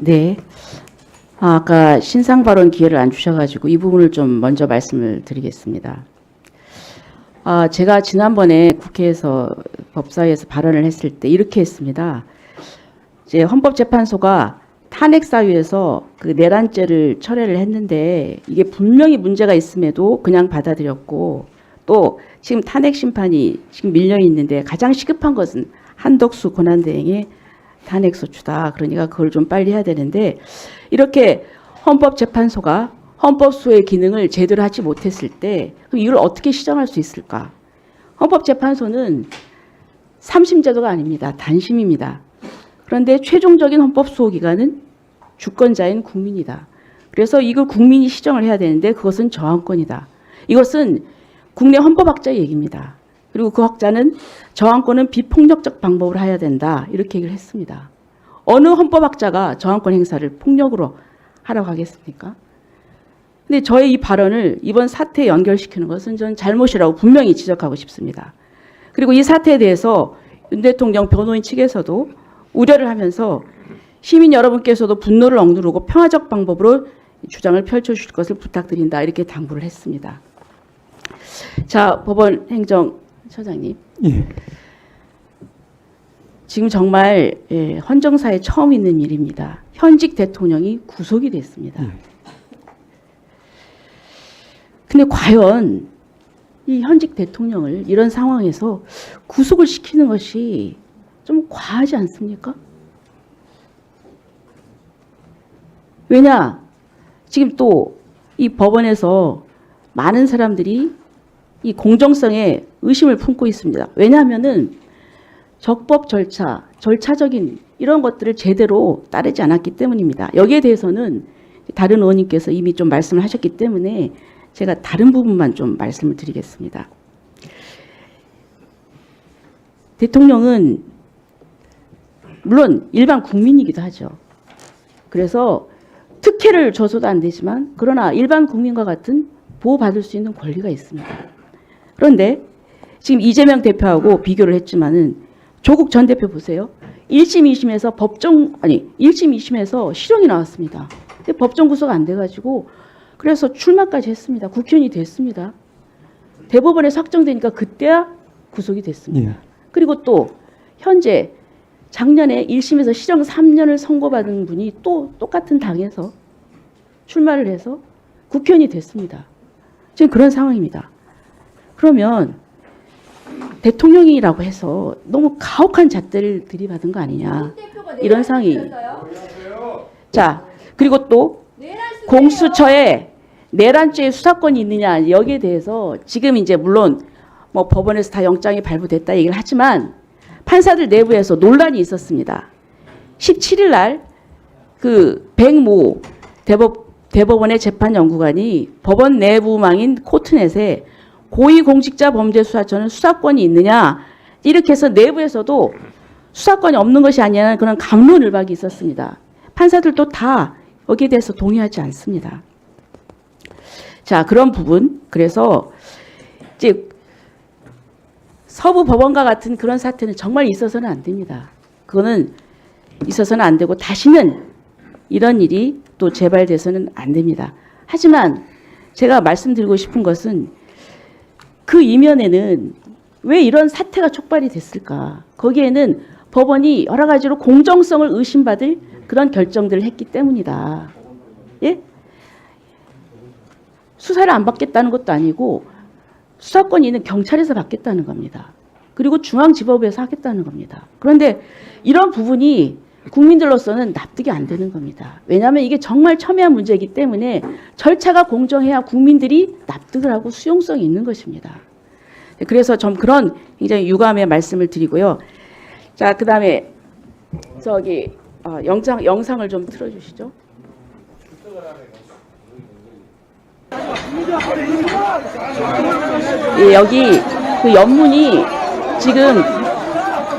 네. 아까 신상 발언 기회를 안 주셔가지고 이 부분을 좀 먼저 말씀을 드리겠습니다. 제가 지난번에 국회에서 법사위에서 발언을 했을 때 이렇게 했습니다. 이제 헌법재판소가 탄핵 사유에서 그 내란죄를 철회를 했는데 이게 분명히 문제가 있음에도 그냥 받아들였고, 또 지금 탄핵 심판이 지금 밀려 있는데 가장 시급한 것은 한덕수 권한대행의 탄핵 소추다. 그러니까 그걸 좀 빨리 해야 되는데, 이렇게 헌법재판소가 헌법소의 기능을 제대로 하지 못했을 때 그럼 이걸 어떻게 시정할 수 있을까? 헌법재판소는 3심제도가 아닙니다. 단심입니다. 그런데 최종적인 헌법수호 기관은 주권자인 국민이다. 그래서 이걸 국민이 시정을 해야 되는데 그것은 저항권이다. 이것은 국내 헌법학자의 얘기입니다. 그리고 그 학자는 저항권은 비폭력적 방법으로 해야 된다. 이렇게 얘기를 했습니다. 어느 헌법학자가 저항권 행사를 폭력으로 하라고 하겠습니까? 근데 저의 이 발언을 이번 사태에 연결시키는 것은 저는 잘못이라고 분명히 지적하고 싶습니다. 그리고 이 사태에 대해서 윤 대통령 변호인 측에서도 우려를 하면서 시민 여러분께서도 분노를 억누르고 평화적 방법으로 주장을 펼쳐주실 것을 부탁드린다. 이렇게 당부를 했습니다. 자, 법원 행정처장님. 예. 지금 정말 헌정사에 처음 있는 일입니다. 현직 대통령이 구속이 됐습니다. 근데 과연 이 현직 대통령을 이런 상황에서 구속을 시키는 것이 좀 과하지 않습니까? 왜냐? 지금 또 이 법원에서 많은 사람들이 이 공정성에 의심을 품고 있습니다. 왜냐하면은 적법 절차, 절차적인 이런 것들을 제대로 따르지 않았기 때문입니다. 여기에 대해서는 다른 의원님께서 이미 좀 말씀을 하셨기 때문에 제가 다른 부분만 좀 말씀을 드리겠습니다. 대통령은 물론 일반 국민이기도 하죠. 그래서 특혜를 줘서도 안 되지만 그러나 일반 국민과 같은 보호받을 수 있는 권리가 있습니다. 그런데 지금 이재명 대표하고 비교를 했지만은 조국 전 대표 보세요. 1심, 2심에서 1심, 2심에서 실형이 나왔습니다. 근데 법정 구속 안 돼가지고 그래서 출마까지 했습니다. 국회의원이 됐습니다. 대법원에서 확정되니까 그때야 구속이 됐습니다. 예. 그리고 또 현재 작년에 1심에서 실형 3년을 선고받은 분이 또 똑같은 당에서 출마를 해서 국회의원이 됐습니다. 지금 그런 상황입니다. 그러면 대통령이라고 해서 너무 가혹한 잣대를 들이받은 거 아니냐. 이런 상황이. 자, 그리고 또 공수처에 내란죄 수사권이 있느냐 여기에 대해서 지금 이제 물론 뭐 법원에서 다 영장이 발부됐다 얘기를 하지만 판사들 내부에서 논란이 있었습니다. 17일 날 그 백모 대법원의 재판연구관이 법원 내부망인 코트넷에 고위공직자범죄수사처는 수사권이 있느냐 이렇게 해서 내부에서도 수사권이 없는 것이 아니냐는 그런 갑론을박이 있었습니다. 판사들도 다 여기에 대해서 동의하지 않습니다. 자, 그런 부분. 그래서 이제 서부 법원과 같은 그런 사태는 정말 있어서는 안 됩니다. 그거는 있어서는 안 되고 다시는 이런 일이 또 재발돼서는 안 됩니다. 하지만 제가 말씀드리고 싶은 것은 그 이면에는 왜 이런 사태가 촉발이 됐을까? 거기에는 법원이 여러 가지로 공정성을 의심받을 그런 결정들을 했기 때문이다. 예? 수사를 안 받겠다는 것도 아니고 수사권이 있는 경찰에서 받겠다는 겁니다. 그리고 중앙지법에서 하겠다는 겁니다. 그런데 이런 부분이 국민들로서는 납득이 안 되는 겁니다. 왜냐하면 이게 정말 첨예한 문제이기 때문에 절차가 공정해야 국민들이 납득을 하고 수용성이 있는 것입니다. 그래서 좀 그런 굉장히 유감의 말씀을 드리고요. 자, 그 다음에 저기 영상을 좀 틀어주시죠. 예, 여기 그 연문이 지금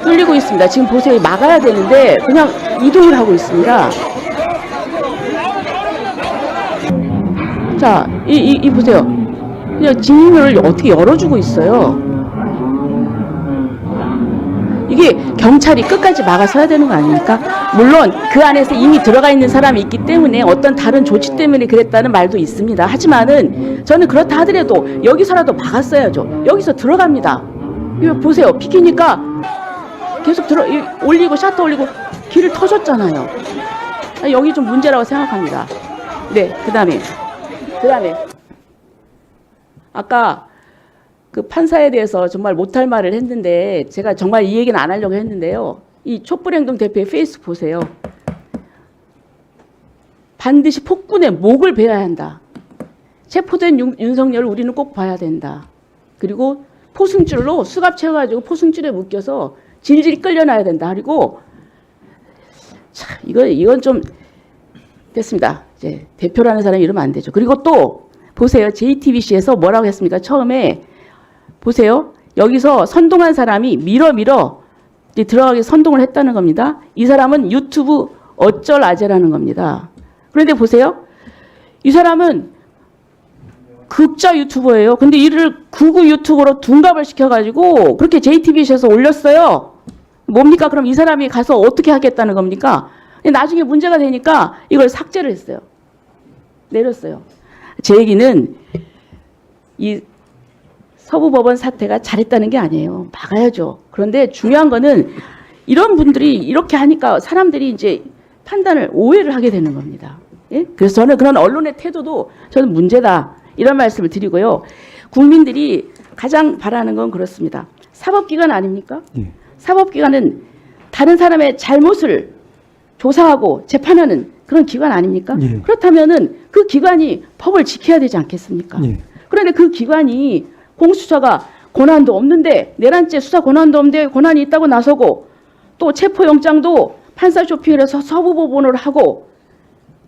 뚫리고 있습니다. 지금 보세요. 막아야 되는데 그냥 이동을 하고 있습니다. 자, 이 보세요. 그냥 진입을 어떻게 열어주고 있어요. 이게 경찰이 끝까지 막아서야 되는 거 아닙니까? 물론 그 안에서 이미 들어가 있는 사람이 있기 때문에 어떤 다른 조치 때문에 그랬다는 말도 있습니다. 하지만은 저는 그렇다 하더라도 여기서라도 막았어야죠. 여기서 들어갑니다. 이거 보세요. 비키니까 계속 올리고 샷터 올리고 길을 터줬잖아요. 여기 좀 문제라고 생각합니다. 네, 그다음에 아까 그 판사에 대해서 정말 못할 말을 했는데 제가 정말 이 얘기는 안 하려고 했는데요. 이 촛불행동 대표의 페이스북 보세요. 반드시 폭군의 목을 베어야 한다. 체포된 윤석열을 우리는 꼭 봐야 된다. 그리고 포승줄로 수갑 채워가지고 포승줄에 묶여서 질질 끌려놔야 된다. 그리고 참 이건 좀 됐습니다. 이제 대표라는 사람이 이러면 안 되죠. 그리고 또 보세요. JTBC에서 뭐라고 했습니까? 처음에 보세요. 여기서 선동한 사람이 밀어 이제 들어가기 선동을 했다는 겁니다. 이 사람은 유튜브 어쩔아재라는 겁니다. 그런데 보세요. 이 사람은 극자 유튜버예요. 근데 이를 극우 유튜버로 둔갑을 시켜가지고 그렇게 JTBC에서 올렸어요. 뭡니까? 그럼 이 사람이 가서 어떻게 하겠다는 겁니까? 나중에 문제가 되니까 이걸 삭제를 했어요. 내렸어요. 제 얘기는 이 서부법원 사태가 잘했다는 게 아니에요. 막아야죠. 그런데 중요한 거는 이런 분들이 이렇게 하니까 사람들이 이제 판단을 오해를 하게 되는 겁니다. 예? 그래서 저는 그런 언론의 태도도 저는 문제다. 이런 말씀을 드리고요. 국민들이 가장 바라는 건 그렇습니다. 사법기관 아닙니까? 예. 사법기관은 다른 사람의 잘못을 조사하고 재판하는 그런 기관 아닙니까? 예. 그렇다면은 그 기관이 법을 지켜야 되지 않겠습니까? 예. 그런데 그 기관이 공수처가 권한도 없는데 내란죄 수사 권한도 없는데 권한이 있다고 나서고 또 체포영장도 판사 쇼핑을 해서 서부법원으로 하고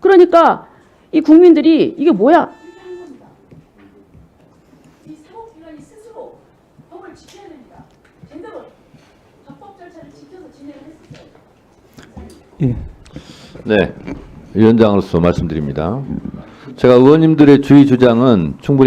그러니까 이 국민들이 이게 뭐야? 이 사법기관이 스스로 법을 지켜야 됩니다. 제대로 적법 절차를 지켜서 진행을 했었어요. 예. 네, 위원장으로서 말씀드립니다. 제가 의원님들의 주의 주장은 충분히